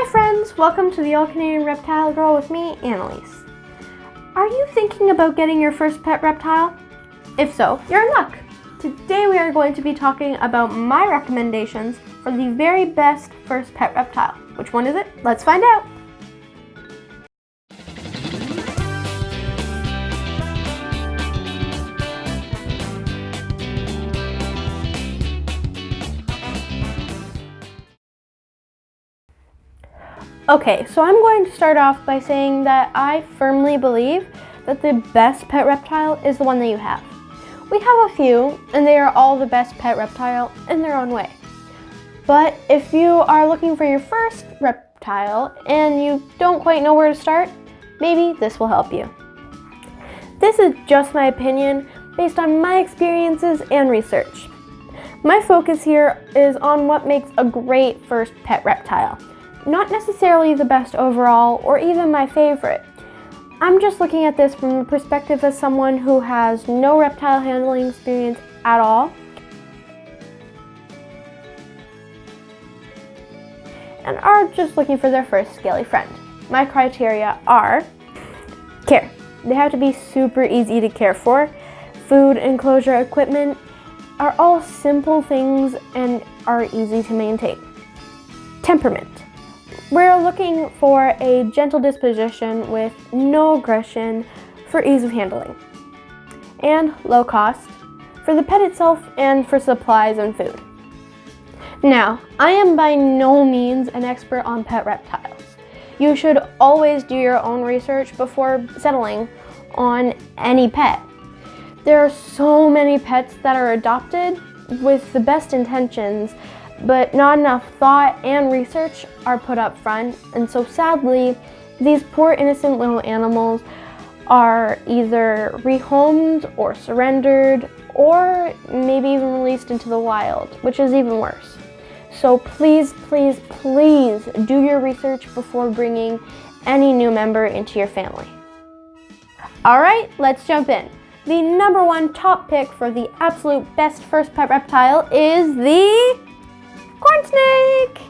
Hi friends, welcome to the All Canadian Reptile Girl with me, Annalise. Are you thinking about getting your first pet reptile? If so, you're in luck. Today we are going to be talking about my recommendations for the very best first pet reptile. Which one is it? Let's find out. Okay, so I'm going to start off by saying that I firmly believe that the best pet reptile is the one that you have. We have a few, and they are all the best pet reptile in their own way. But if you are looking for your first reptile and you don't quite know where to start, maybe this will help you. This is just my opinion based on my experiences and research. My focus here is on what makes a great first pet reptile. Not necessarily the best overall or even my favorite. I'm just looking at this from the perspective of someone who has no reptile handling experience at all and are just looking for their first scaly friend. My criteria are care. They have to be super easy to care for. Food, enclosure, equipment are all simple things and are easy to maintain. Temperament. We're looking for a gentle disposition with no aggression for ease of handling. And low cost for the pet itself and for supplies and food. Now, I am by no means an expert on pet reptiles. You should always do your own research before settling on any pet. There are so many pets that are adopted with the best intentions, but not enough thought and research are put up front, and so sadly, these poor innocent little animals are either rehomed or surrendered or maybe even released into the wild, which is even worse. So please, please, please do your research before bringing any new member into your family. Alright, let's jump in. The number one top pick for the absolute best first pet reptile is the corn snake!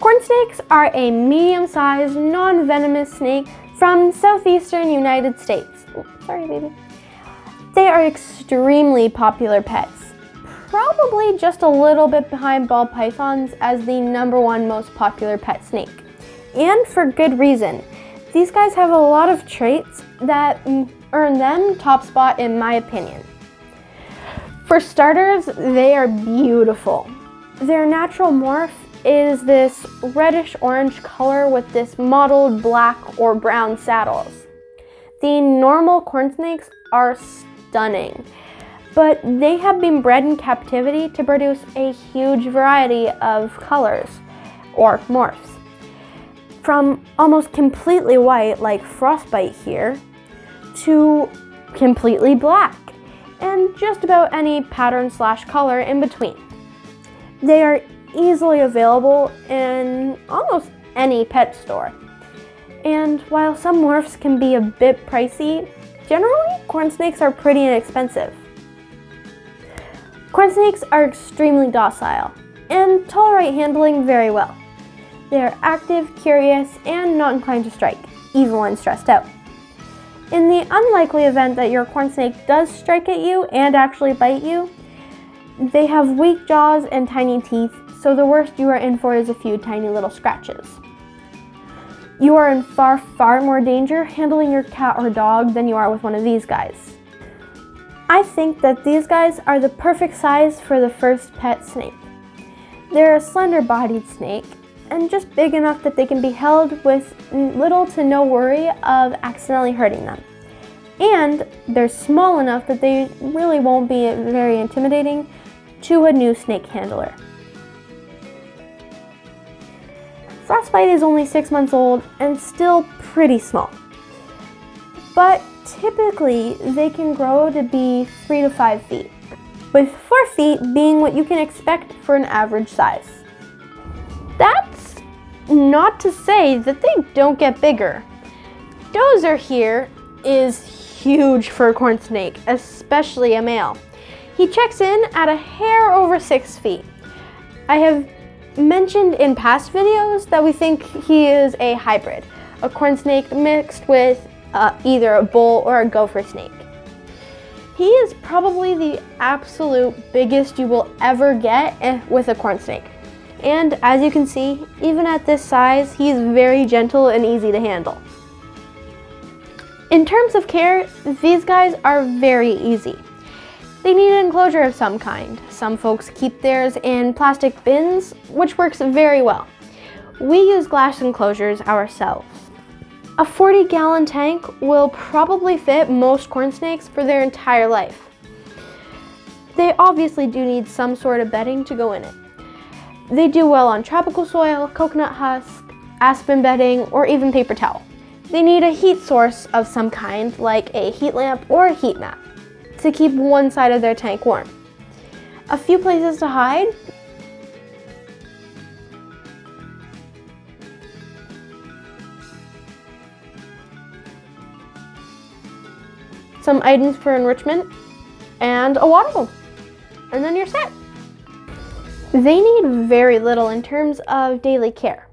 Corn snakes are a medium-sized, non-venomous snake from southeastern United States. Oh, sorry, baby. They are extremely popular pets, probably just a little bit behind ball pythons as the number one most popular pet snake. And for good reason. These guys have a lot of traits that earn them top spot in my opinion. For starters, they are beautiful. Their natural morph is this reddish-orange color with this mottled black or brown saddles. The normal corn snakes are stunning, but they have been bred in captivity to produce a huge variety of colors or morphs. From almost completely white, like frostbite here, to completely black, and just about any pattern / color in between. They are easily available in almost any pet store. And while some morphs can be a bit pricey, generally corn snakes are pretty inexpensive. Corn snakes are extremely docile and tolerate handling very well. They are active, curious, and not inclined to strike, even when stressed out. In the unlikely event that your corn snake does strike at you and actually bite you, they have weak jaws and tiny teeth, so the worst you are in for is a few tiny little scratches. You are in far, far more danger handling your cat or dog than you are with one of these guys. I think that these guys are the perfect size for the first pet snake. They're a slender-bodied snake, and just big enough that they can be held with little to no worry of accidentally hurting them. And they're small enough that they really won't be very intimidating to a new snake handler. Frostbite is only 6 months old and still pretty small. But typically they can grow to be 3 to 5 feet, with 4 feet being what you can expect for an average size. That's not to say that they don't get bigger. Dozer here is huge for a corn snake, especially a male. He checks in at a hair over 6 feet. I have mentioned in past videos that we think he is a hybrid, a corn snake mixed with either a bull or a gopher snake. He is probably the absolute biggest you will ever get with a corn snake. And as you can see, even at this size, he is very gentle and easy to handle. In terms of care, these guys are very easy. They need an enclosure of some kind. Some folks keep theirs in plastic bins, which works very well. We use glass enclosures ourselves. A 40-gallon tank will probably fit most corn snakes for their entire life. They obviously do need some sort of bedding to go in it. They do well on tropical soil, coconut husk, aspen bedding, or even paper towel. They need a heat source of some kind, like a heat lamp or a heat mat, to keep one side of their tank warm. A few places to hide. Some items for enrichment, and a water bowl. And then you're set. They need very little in terms of daily care.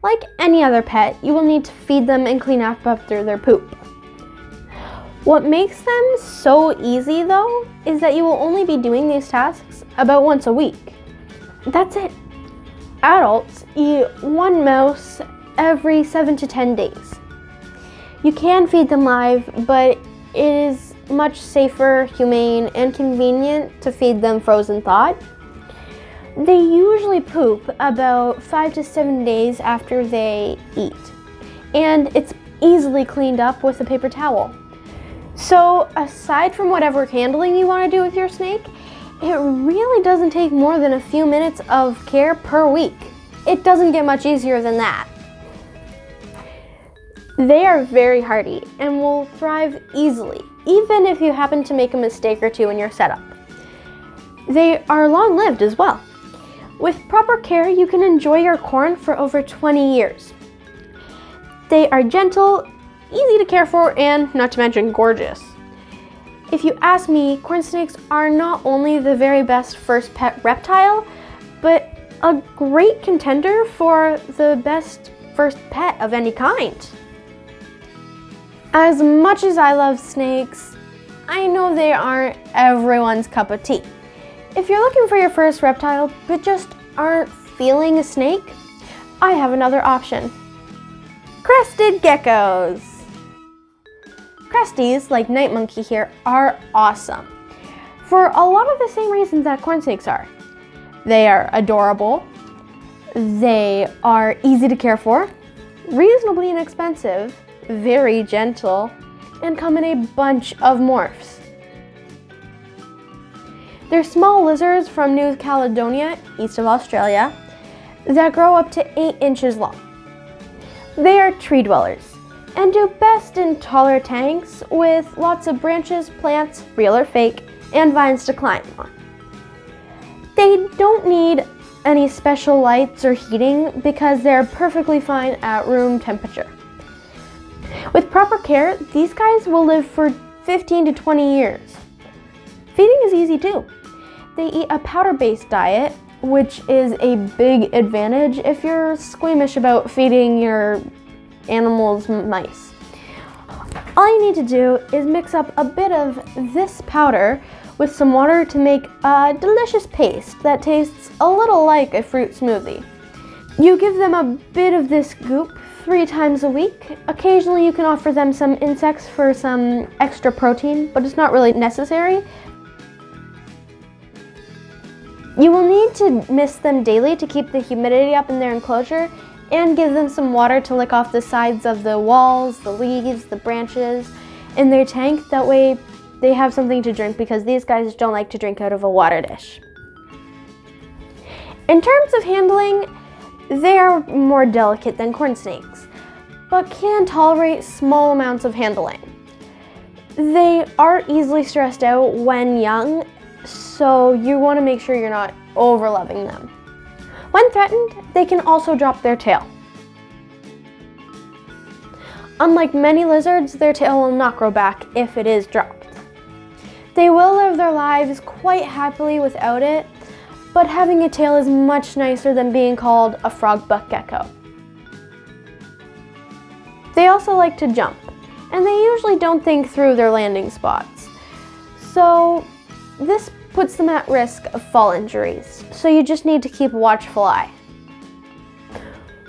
Like any other pet, you will need to feed them and clean up after their poop. What makes them so easy though, is that you will only be doing these tasks about once a week. That's it. Adults eat one mouse every 7 to 10 days. You can feed them live, but it is much safer, humane, and convenient to feed them frozen thawed. They usually poop about 5 to 7 days after they eat, and it's easily cleaned up with a paper towel. So aside from whatever handling you want to do with your snake, it really doesn't take more than a few minutes of care per week. It doesn't get much easier than that. They are very hardy and will thrive easily, even if you happen to make a mistake or two in your setup. They are long-lived as well. With proper care, you can enjoy your corn for over 20 years. They are gentle, easy to care for, and not to mention gorgeous. If you ask me, corn snakes are not only the very best first pet reptile, but a great contender for the best first pet of any kind. As much as I love snakes, I know they aren't everyone's cup of tea. If you're looking for your first reptile but just aren't feeling a snake, I have another option. Crested geckos. Cresties, like Night Monkey here, are awesome for a lot of the same reasons that corn snakes are. They are adorable, they are easy to care for, reasonably inexpensive, very gentle, and come in a bunch of morphs. They're small lizards from New Caledonia, east of Australia, that grow up to 8 inches long. They are tree dwellers and do best in taller tanks with lots of branches, plants, real or fake, and vines to climb on. They don't need any special lights or heating because they're perfectly fine at room temperature. With proper care, these guys will live for 15 to 20 years. Feeding is easy too. They eat a powder-based diet, which is a big advantage if you're squeamish about feeding your animals mice. All you need to do is mix up a bit of this powder with some water to make a delicious paste that tastes a little like a fruit smoothie. You give them a bit of this goop 3 times a week. Occasionally you can offer them some insects for some extra protein, but it's not really necessary. You will need to mist them daily to keep the humidity up in their enclosure and give them some water to lick off the sides of the walls, the leaves, the branches in their tank. That way they have something to drink because these guys don't like to drink out of a water dish. In terms of handling, they are more delicate than corn snakes, but can tolerate small amounts of handling. They are easily stressed out when young, so you want to make sure you're not over-loving them. When threatened, they can also drop their tail. Unlike many lizards, their tail will not grow back if it is dropped. They will live their lives quite happily without it, but having a tail is much nicer than being called a frog butt gecko. They also like to jump, and they usually don't think through their landing spots. So this puts them at risk of fall injuries, so you just need to keep a watchful eye.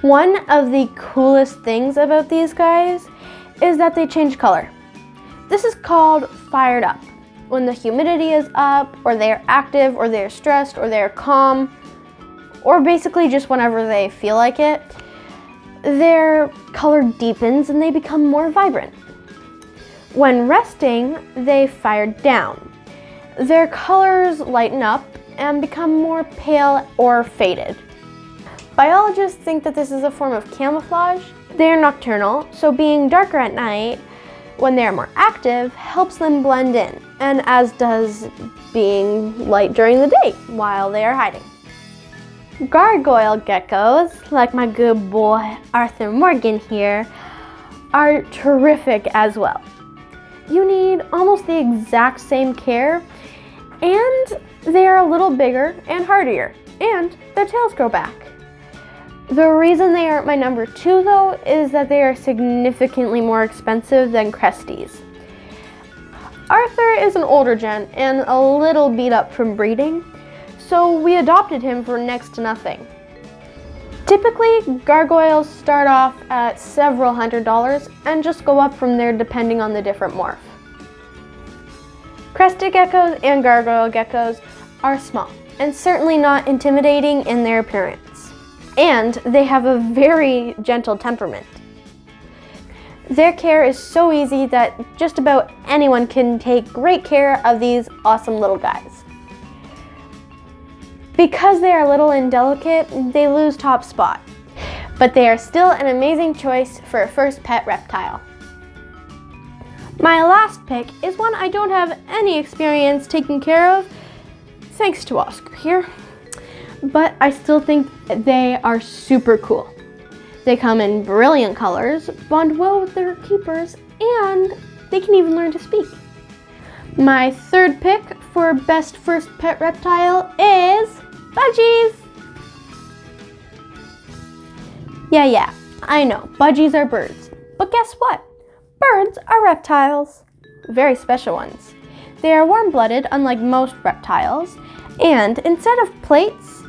One of the coolest things about these guys is that they change color. This is called fired up. When the humidity is up, or they're active, or they're stressed, or they're calm, or basically just whenever they feel like it, their color deepens and they become more vibrant. When resting, they fire down. Their colors lighten up and become more pale or faded. Biologists think that this is a form of camouflage. They are nocturnal, so being darker at night when they are more active helps them blend in, and as does being light during the day while they are hiding. Gargoyle geckos, like my good boy Arthur Morgan here, are terrific as well. You need almost the exact same care, and they are a little bigger and hardier, and their tails grow back. The reason they aren't my number 2 though is that they are significantly more expensive than Cresties. Arthur is an older gen and a little beat up from breeding, so we adopted him for next to nothing. Typically, gargoyles start off at several $100s and just go up from there depending on the different morph. Crested geckos and gargoyle geckos are small and certainly not intimidating in their appearance, and they have a very gentle temperament. Their care is so easy that just about anyone can take great care of these awesome little guys. Because they are little and delicate, they lose top spot, but they are still an amazing choice for a first pet reptile. My last pick is one I don't have any experience taking care of, thanks to Oscar here, but I still think they are super cool. They come in brilliant colors, bond well with their keepers, and they can even learn to speak. My third pick for best first pet reptile is Budgies! Yeah, I know, budgies are birds, but guess what? Birds are reptiles. Very special ones. They are warm-blooded, unlike most reptiles, and instead of plates,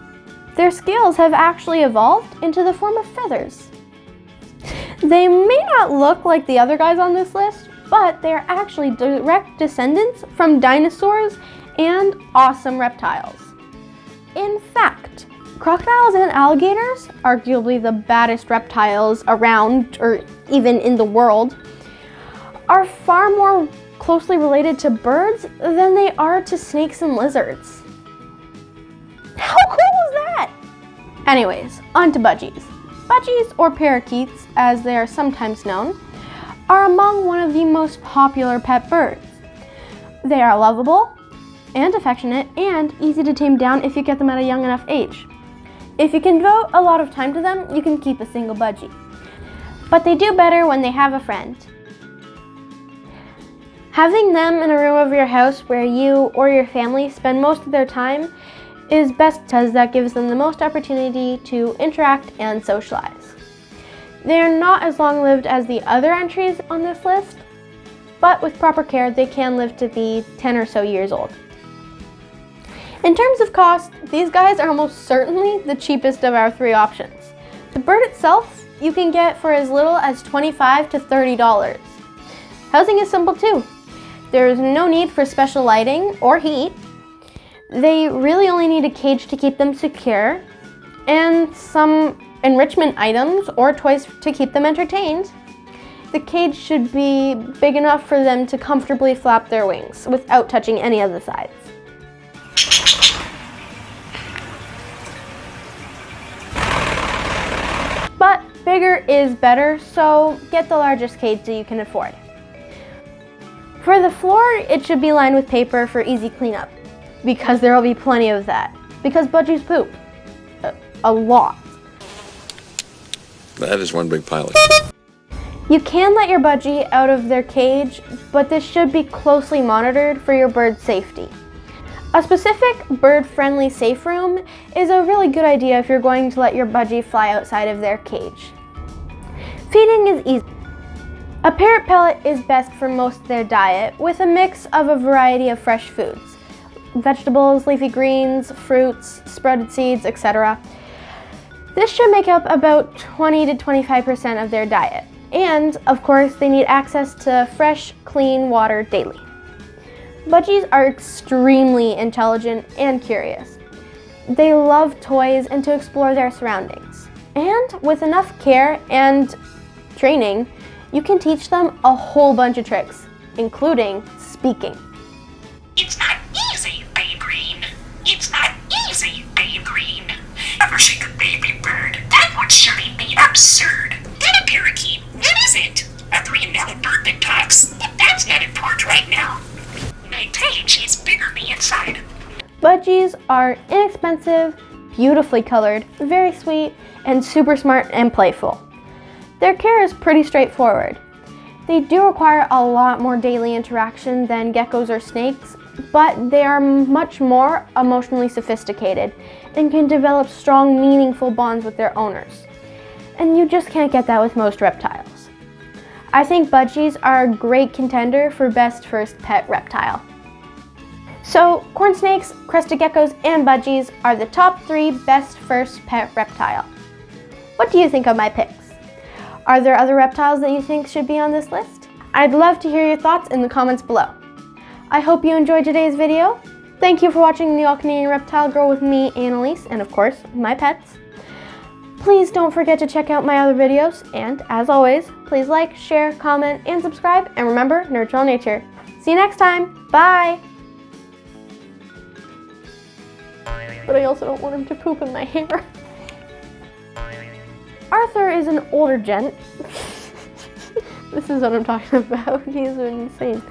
their scales have actually evolved into the form of feathers. They may not look like the other guys on this list, but they are actually direct descendants from dinosaurs and awesome reptiles. In fact, crocodiles and alligators, arguably the baddest reptiles around or even in the world, are far more closely related to birds than they are to snakes and lizards. How cool is that? Anyways, on to budgies. Budgies, or parakeets as they are sometimes known, are among one of the most popular pet birds. They are lovable and affectionate and easy to tame down if you get them at a young enough age. If you can devote a lot of time to them, you can keep a single budgie. But they do better when they have a friend. Having them in a room of your house where you or your family spend most of their time is best because that gives them the most opportunity to interact and socialize. They are not as long-lived as the other entries on this list, but with proper care they can live to be 10 or so years old. In terms of cost, these guys are almost certainly the cheapest of our 3 options. The bird itself you can get for as little as $25 to $30. Housing is simple too. There is no need for special lighting or heat. They really only need a cage to keep them secure and some enrichment items or toys to keep them entertained. The cage should be big enough for them to comfortably flap their wings without touching any of the sides. But bigger is better, so get the largest cage that you can afford. For the floor, it should be lined with paper for easy cleanup, because there will be plenty of that. Because budgies poop. A lot. That is one big pile of You can let your budgie out of their cage, but this should be closely monitored for your bird's safety. A specific bird-friendly safe room is a really good idea if you're going to let your budgie fly outside of their cage. Feeding is easy. A parrot pellet is best for most of their diet, with a mix of a variety of fresh foods. Vegetables, leafy greens, fruits, sprouted seeds, etc. This should make up about 20 to 25% of their diet. And, of course, they need access to fresh, clean water daily. Budgies are extremely intelligent and curious. They love toys and to explore their surroundings. And with enough care and training, you can teach them a whole bunch of tricks, including speaking. It's not easy, Babe Green. It's not easy, Babe Green. Ever see a baby bird? That would surely be absurd. Not a parakeet. What is it? A three-metal bird that talks? That's not important right now. My cage is bigger than the inside. Budgies are inexpensive, beautifully colored, very sweet, and super smart and playful. Their care is pretty straightforward. They do require a lot more daily interaction than geckos or snakes, but they are much more emotionally sophisticated and can develop strong, meaningful bonds with their owners. And you just can't get that with most reptiles. I think Budgies are a great contender for best first pet reptile. So, corn snakes, crested geckos, and budgies are the top 3 best first pet reptile. What do you think of my picks? Are there other reptiles that you think should be on this list? I'd love to hear your thoughts in the comments below. I hope you enjoyed today's video. Thank you for watching the All-Canadian Reptile Girl with me, Annalise, and of course, my pets. Please don't forget to check out my other videos, and as always, please like, share, comment, and subscribe, and remember, nurture all nature. See you next time. Bye! But I also don't want him to poop in my hair. Arthur is an older gent. This is what I'm talking about. He's insane.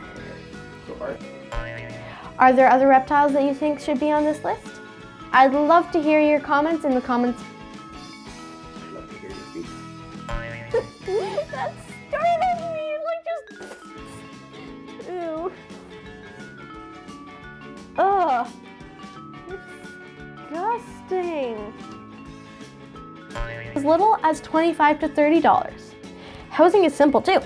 Are there other reptiles that you think should be on this list? I'd love to hear your comments in the comments. That started me like just. Ew. Ugh. Disgusting. As little as $25 to $30. Housing is simple too.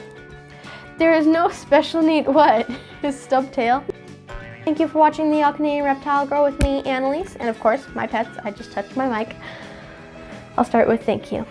There is no special need. What? His stub tail. Thank you for watching the All-Canadian Reptile Girl with me, Annalise, and of course, my pets. I just touched my mic. I'll start with thank you.